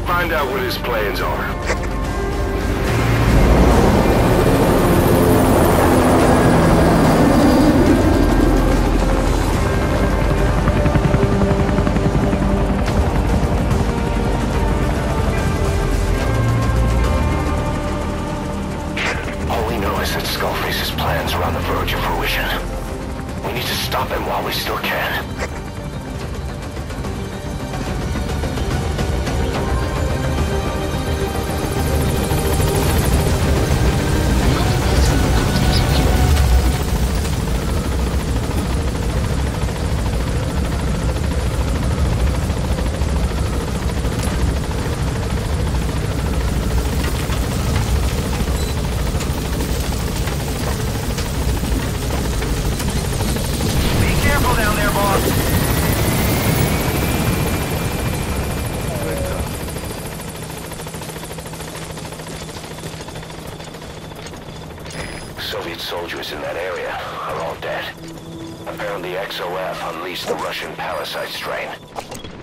Find out what his plans are. All we know is that Skullface's plans are on the verge of fruition. We need to stop him while we still can. Soviet soldiers in that area are all dead. Apparently XOF unleashed the Russian parasite strain.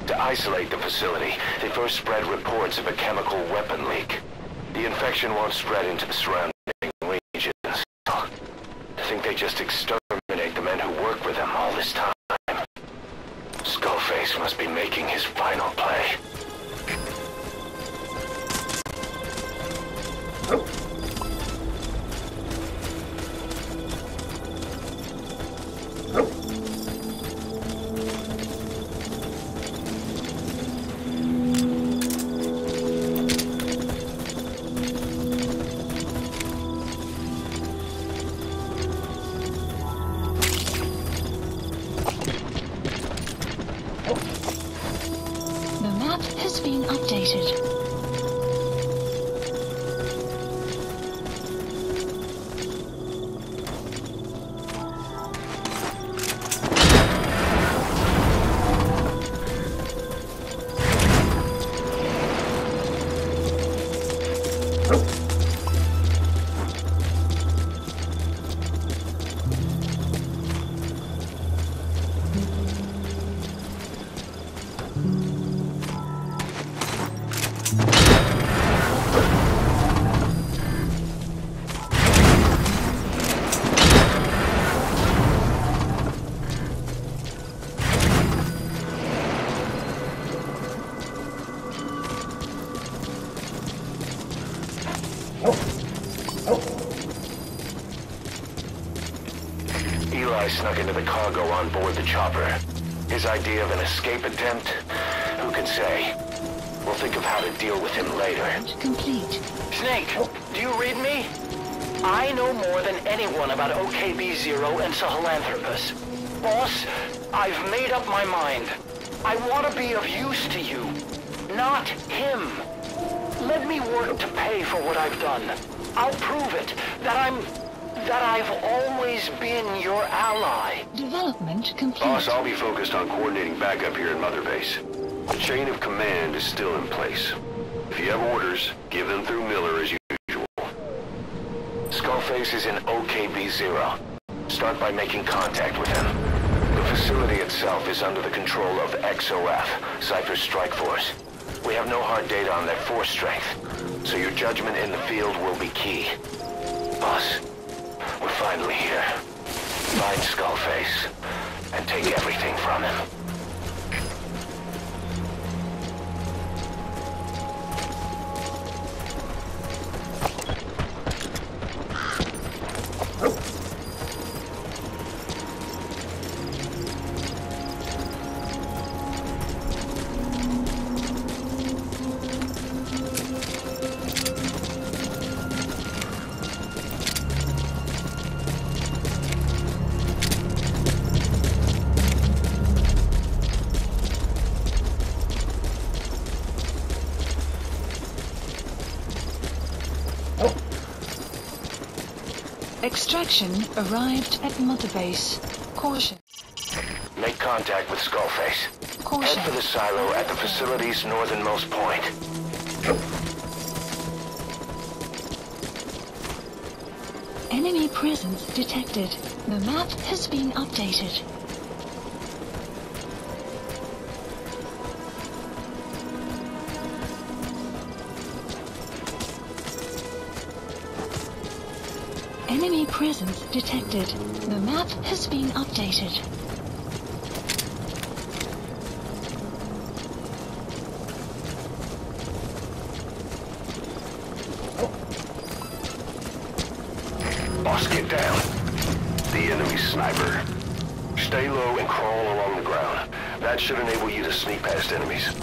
To isolate the facility, they first spread reports of a chemical weapon leak. The infection won't spread into the surrounding regions. I think they just exterminate the men who work with them all this time. Skullface must be making his final play. Eli snuck into the cargo on board the chopper. His idea of an escape attempt? Who can say? We'll think of how to deal with him later. Complete. Snake, do you read me? I know more than anyone about OKB-0 and Sahelanthropus. Boss, I've made up my mind. I want to be of use to you, not him. Let me work to pay for what I've done. I'll prove it, that I've always been your ally. Development complete. Boss, I'll be focused on coordinating backup here in Mother Base. The chain of command is still in place. If you have orders, give them through Miller as usual. Skullface is in OKB-0. Start by making contact with him. The facility itself is under the control of XOF, Cypher's strike force. We have no hard data on their force strength, so your judgment in the field will be key. Boss, we're finally here. Find Skullface, and take everything from him. Extraction arrived at Mother Base. Caution. Make contact with Skullface. Caution. Head for the silo at the facility's northernmost point. Enemy presence detected. The map has been updated. Enemy presence detected. The map has been updated. Boss, get down. The enemy sniper. Stay low and crawl along the ground. That should enable you to sneak past enemies.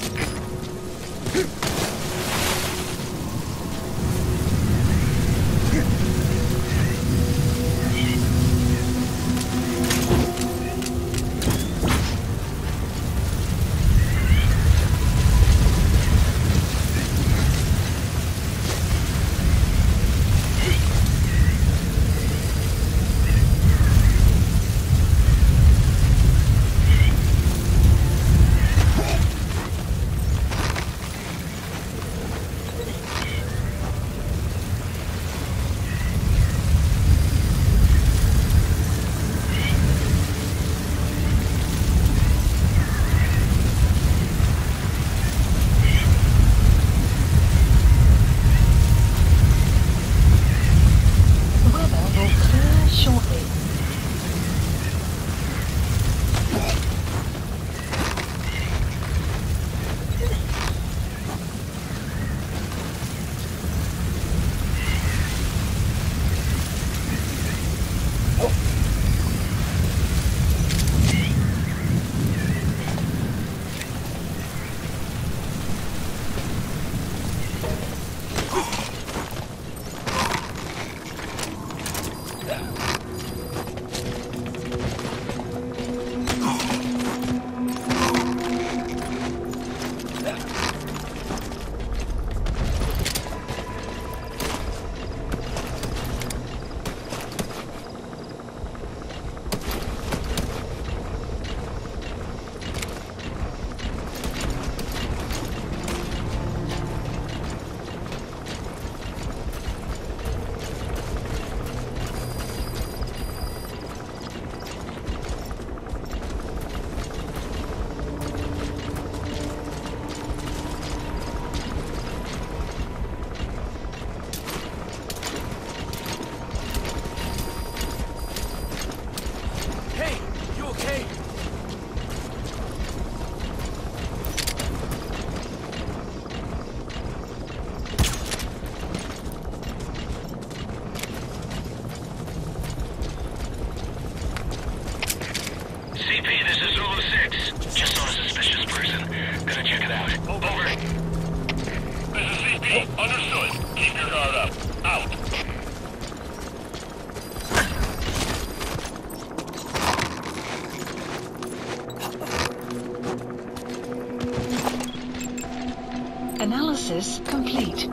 Analysis complete.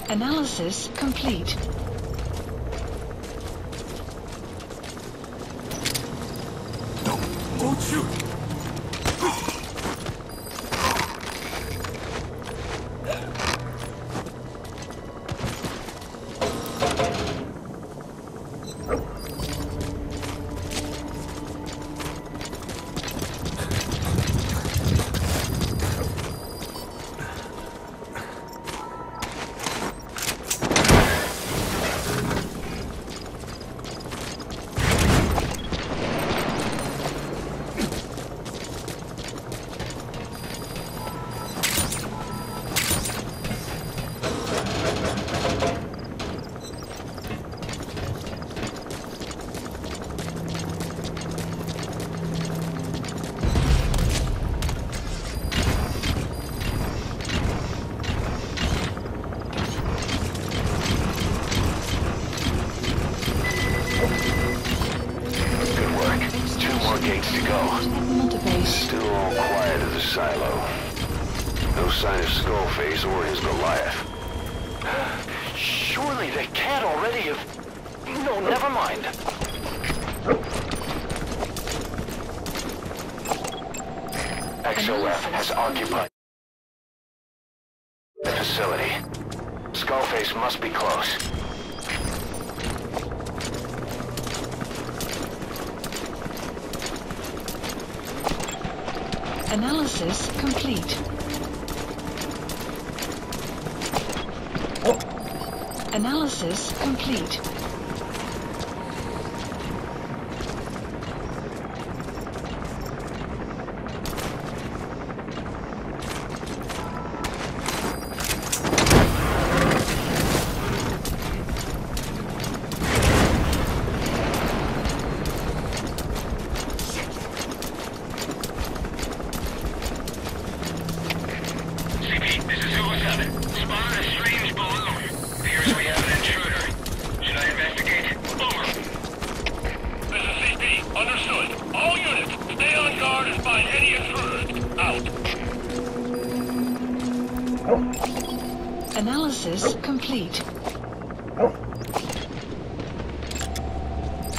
Analysis complete. Don't shoot! no sign of Skullface or his Goliath. Surely they can't already have... No, never mind. XOF has occupied the facility. Skullface must be close. Analysis complete. Analysis complete. Analysis complete.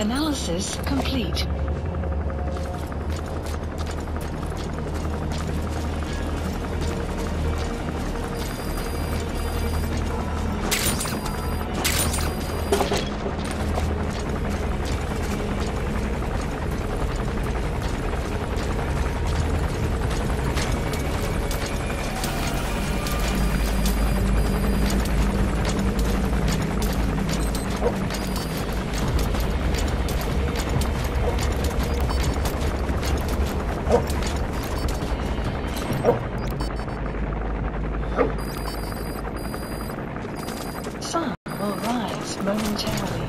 Analysis complete. Sun will rise momentarily.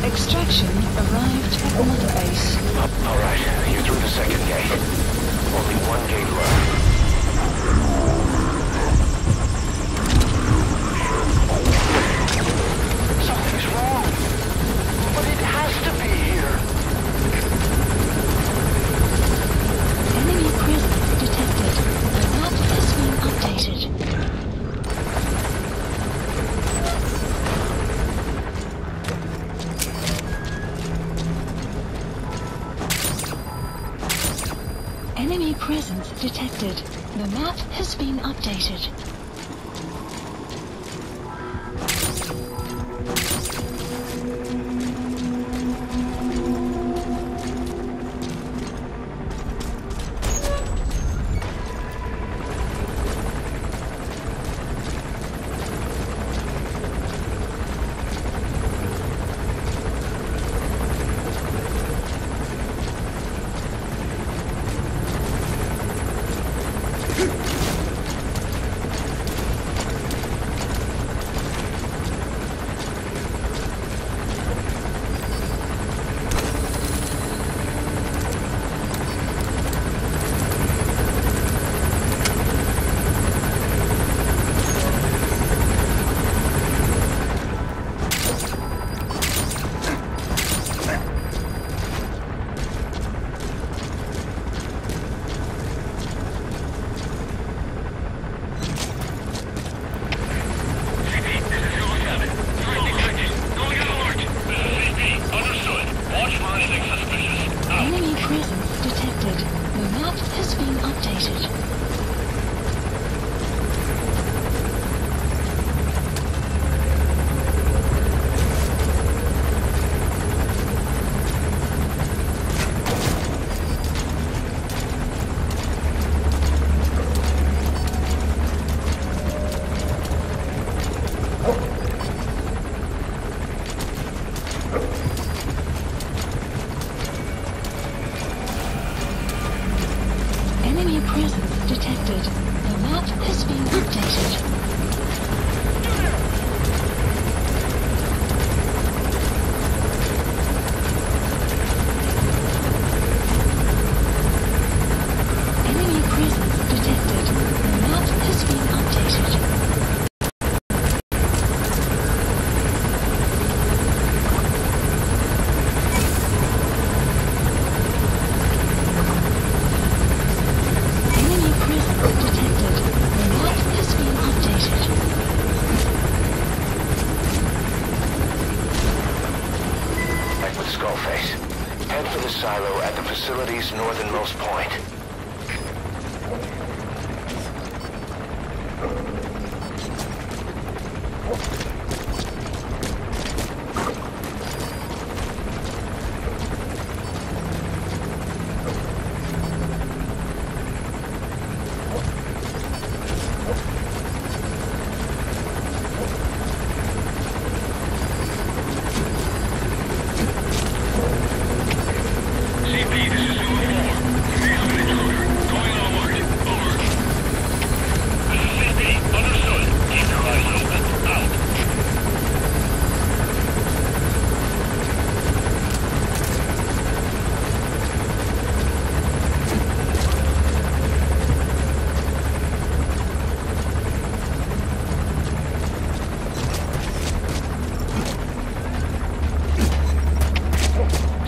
Extraction arrived at Mother Base. All right, you're through the second gate. Only one gate left. Something's wrong. But it has to be here. Enemy presence detected. The map has been updated. Enemy presence detected. The map has been updated. updated. Enemy presence detected. The map has been updated. Enemy presence detected. The map has been updated. Enemy presence detected. The map has been updated. Back with Skullface. Head for the silo at the facility's northernmost point. CP, this is Zulu 4. We have an intruder. Going onward. Over. This is CP. Understood. Keep your eyes open. Out.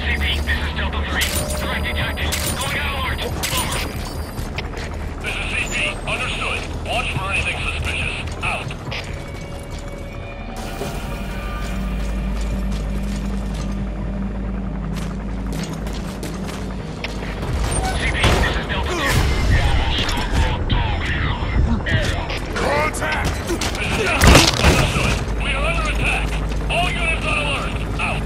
CP, this is Delta 3. Threat detected. Going alert. Over. This is CP. Understood. Watch for anything suspicious. Out. CP, this is Delta 2. Contact! This is Delta. Understood. We are under attack. All units on alert. Out.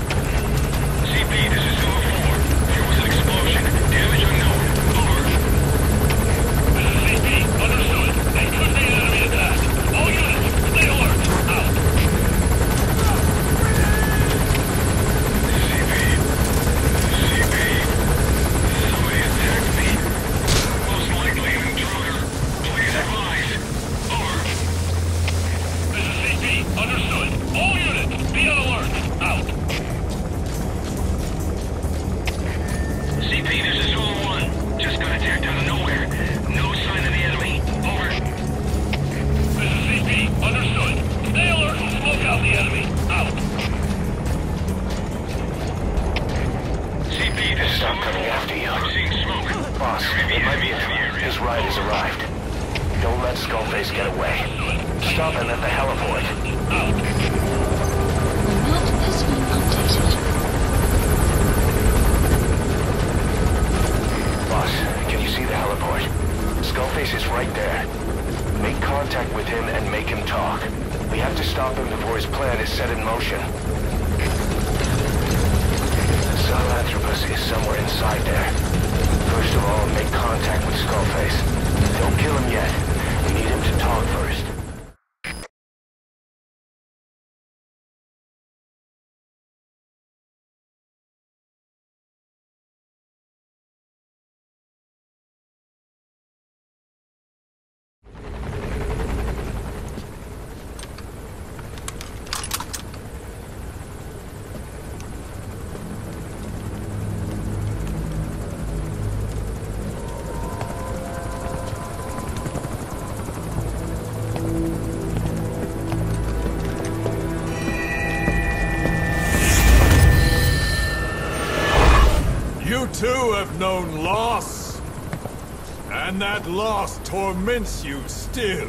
CP, this is Zulu 4. There was an explosion. Damage unknown. Over. This is CP. Understood. It could be an enemy attack. All units, stay alert. Out. CP. Somebody attacked me. Most likely an intruder. Please advise. Over. This is CP. Understood. All units, be on alert. Out. CP, this is Zulu 1. Just got attacked out of nowhere. No sign of the enemy. Over. This is CP. Understood. Stay alert and smoke out the enemy. Out. CP, this is Stop Zulu coming 4. after you. I'm seeing smoke. Boss, it might be him. His ride has arrived. Don't let Skullface get away. Stop him at the heliport. Out. The map has been updated. Boss, can you see the heliport? Skullface is right there. Make contact with him and make him talk. We have to stop him before his plan is set in motion. Sahelanthropus is somewhere inside there. First of all, make contact with Skullface. Don't kill him yet. We need him to talk first. too have known loss. And that loss torments you still.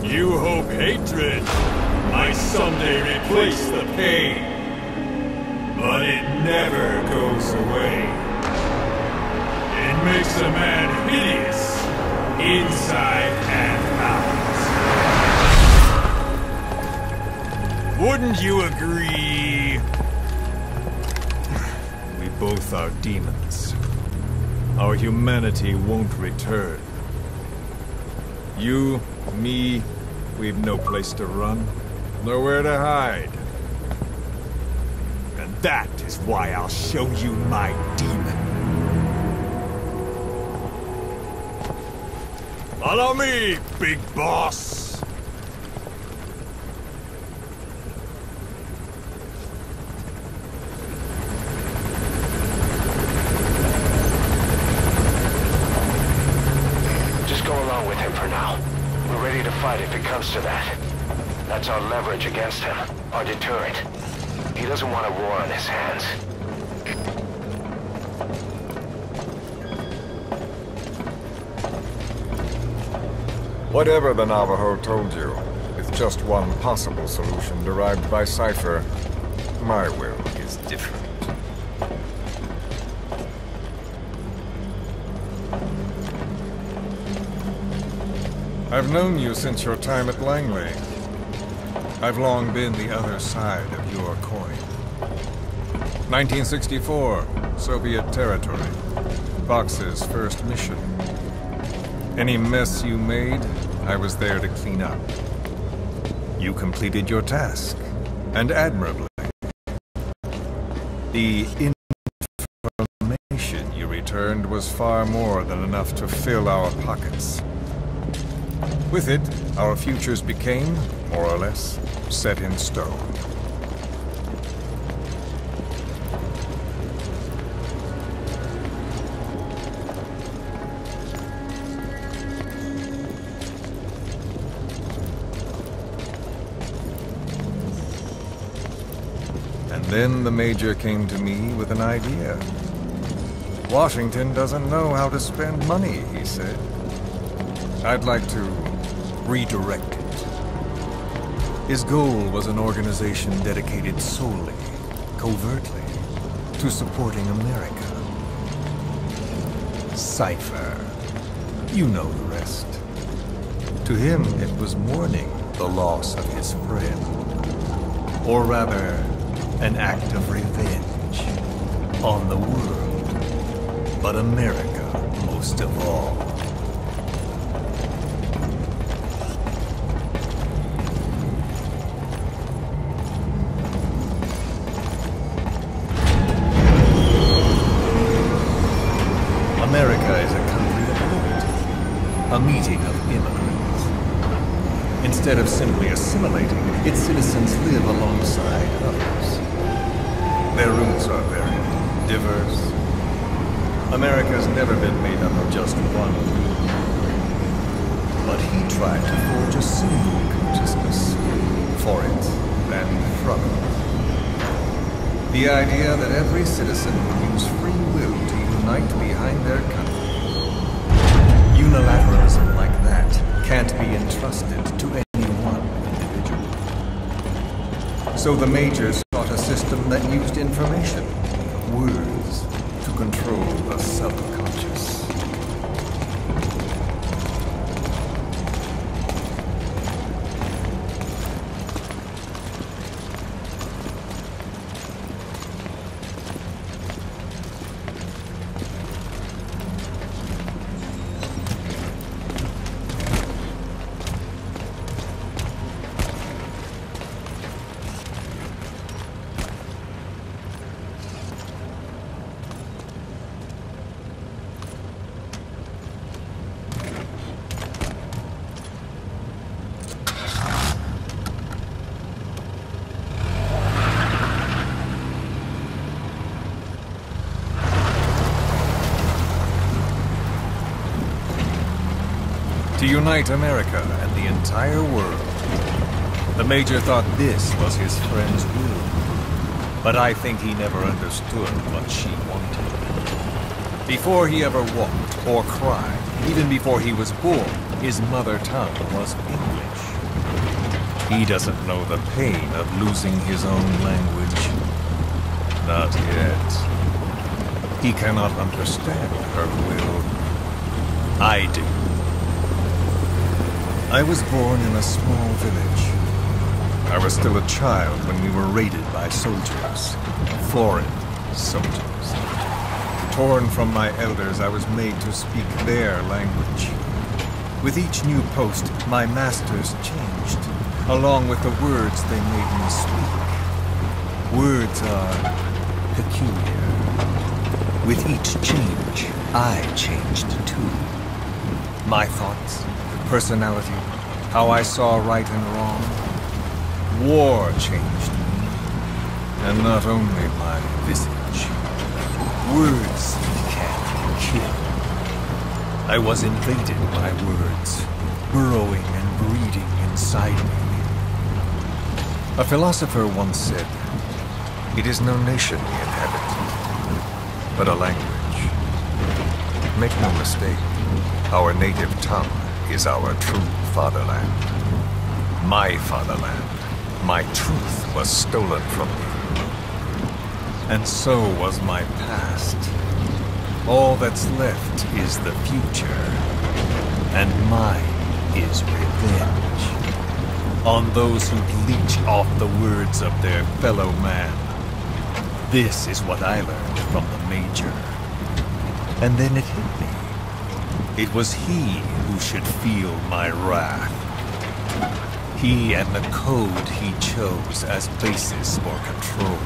You hope hatred might someday replace the pain. But it never goes away. It makes a man hideous, inside and out. Wouldn't you agree? We both are demons. Our humanity won't return. You, me, we've no place to run, nowhere to hide. And that is why I'll show you my demon. Follow me, big boss! Just go along with him for now. We're ready to fight if it comes to that. That's our leverage against him, our deterrent. He doesn't want a war on his hands. Whatever the Navajo told you, is just one possible solution derived by Cypher. My will is different. I've known you since your time at Langley. I've long been the other side of your coin. 1964, Soviet territory. Fox's first mission. Any mess you made, I was there to clean up. You completed your task, and admirably. The information you returned was far more than enough to fill our pockets. With it, our futures became, more or less, set in stone. And then the Major came to me with an idea. Washington doesn't know how to spend money, he said. I'd like to redirect it. His goal was an organization dedicated solely, covertly, to supporting America. Cypher. You know the rest. To him, it was mourning the loss of his friend. Or rather, an act of revenge on the world, but America most of all. America is a country of liberty, a meeting of immigrants. Instead of simply assimilating, its citizens live alongside others. Their roots are very diverse. America's never been made up of just one group. But he tried to forge a single consciousness for it and from it. The idea that every citizen would use free will to unite behind their country. Unilateralism like that can't be entrusted to any one individual. So the Major sought a system that used information, words, to control the subconscious. To unite America and the entire world. The Major thought this was his friend's will. But I think he never understood what she wanted. Before he ever walked or cried, even before he was born, his mother tongue was English. He doesn't know the pain of losing his own language. Not yet. He cannot understand her will. I do. I was born in a small village. I was still a child when we were raided by soldiers. Foreign soldiers. Torn from my elders, I was made to speak their language. With each new post, my masters changed, along with the words they made me speak. Words are peculiar. With each change, I changed too. My thoughts, personality, how I saw right and wrong. War changed me, and not only my visage. Words can kill. I was invaded by words, burrowing and breeding inside me. A philosopher once said, "It is no nation we inhabit, but a language." Make no mistake, our native tongue is our true fatherland. My fatherland. My truth was stolen from me. And so was my past. All that's left is the future. And mine is revenge. On those who leech off the words of their fellow man. This is what I learned from the Major. And then it hit me. It was he who should feel my wrath. He and the code he chose as basis for control.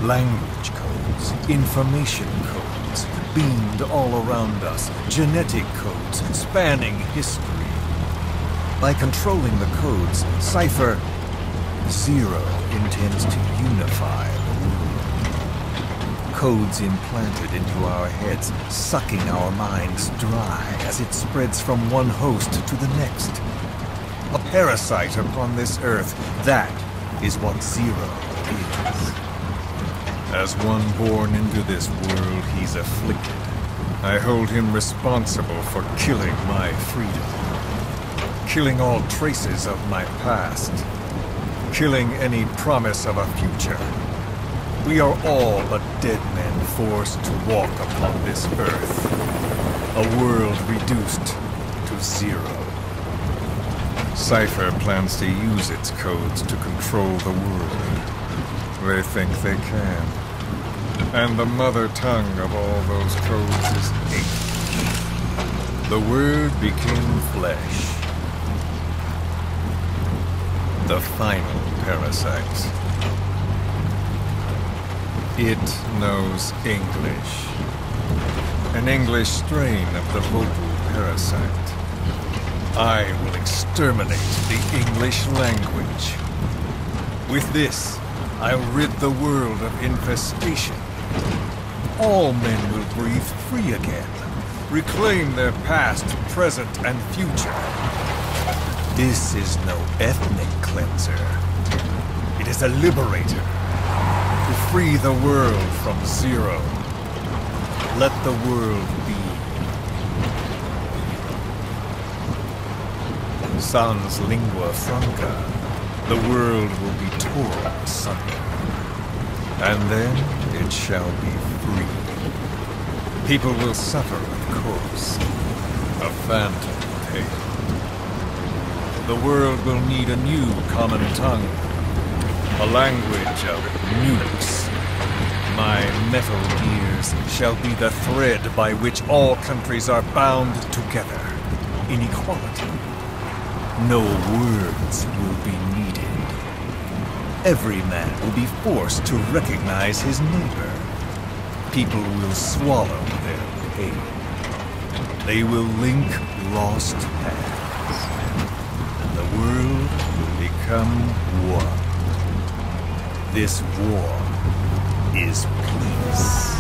Language codes, information codes, beamed all around us, genetic codes spanning history. By controlling the codes, Cypher Zero intends to unify the world. Codes implanted into our heads, sucking our minds dry as it spreads from one host to the next. A parasite upon this earth, that is what Zero is. As one born into this world, he's afflicted. I hold him responsible for killing my freedom. Killing all traces of my past. Killing any promise of a future. We are all but dead men forced to walk upon this earth. A world reduced to zero. Cypher plans to use its codes to control the world. They think they can. And the mother tongue of all those codes is hate. The word became flesh. The final parasite. It knows English. An English strain of the vocal parasite. I will exterminate the English language. With this, I'll rid the world of infestation. All men will breathe free again, reclaim their past, present, and future. This is no ethnic cleanser. It is a liberator. To free the world from Zero. Let the world be. Sans lingua franca, the world will be torn asunder. And then it shall be free. People will suffer, of course. A phantom pain. The world will need a new common tongue. A language of nukes. My metal gears shall be the thread by which all countries are bound together. In equality. No words will be needed. Every man will be forced to recognize his neighbor. People will swallow their pain. They will link lost paths. And the world will become one. This war is peace.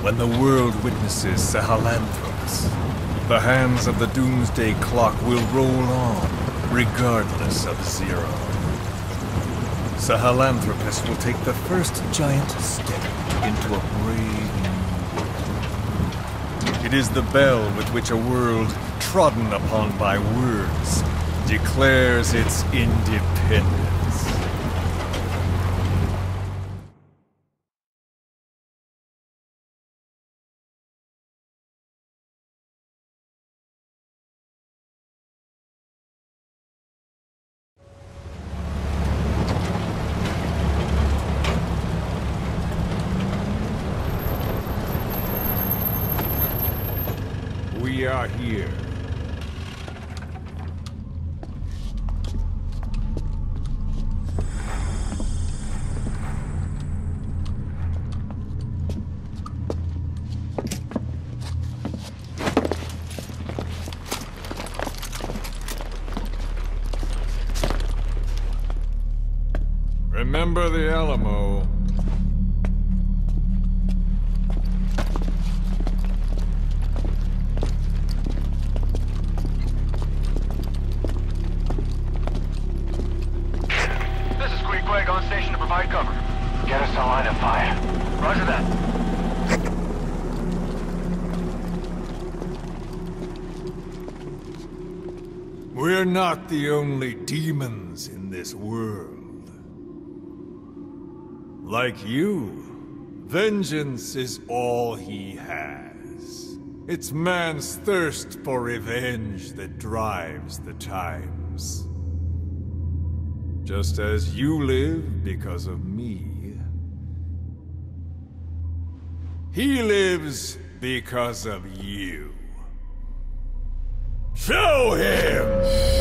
when the world witnesses Sahelanthropus, the hands of the doomsday clock will roll on, regardless of Zero. Sahelanthropus will take the first giant step into a brave new world. It is the bell with which a world trodden upon by words declares its independence. We are here. Remember the Alamo. On station to provide cover. Get us a line of fire. Roger that. We're not the only demons in this world. Like you, vengeance is all he has. It's man's thirst for revenge that drives the times. Just as you live because of me, he lives because of you. Show him!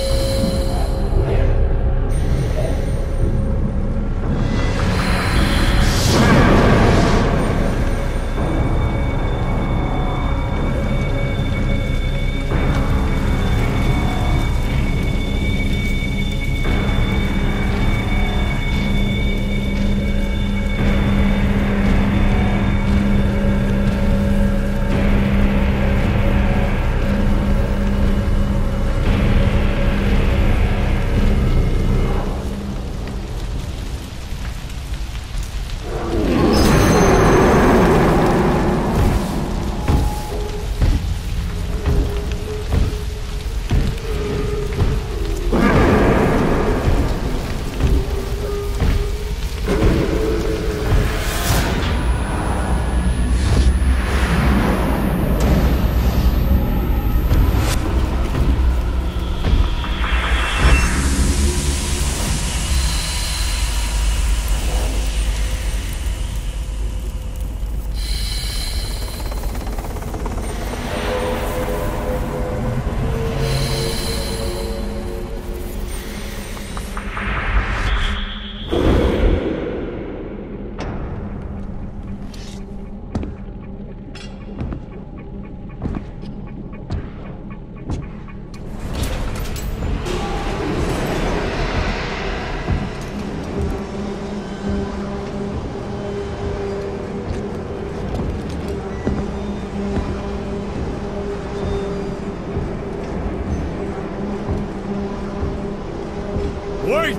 Wait!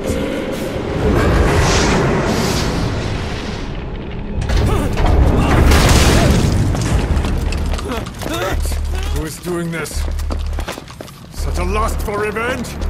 Who is doing this? Such a lust for revenge?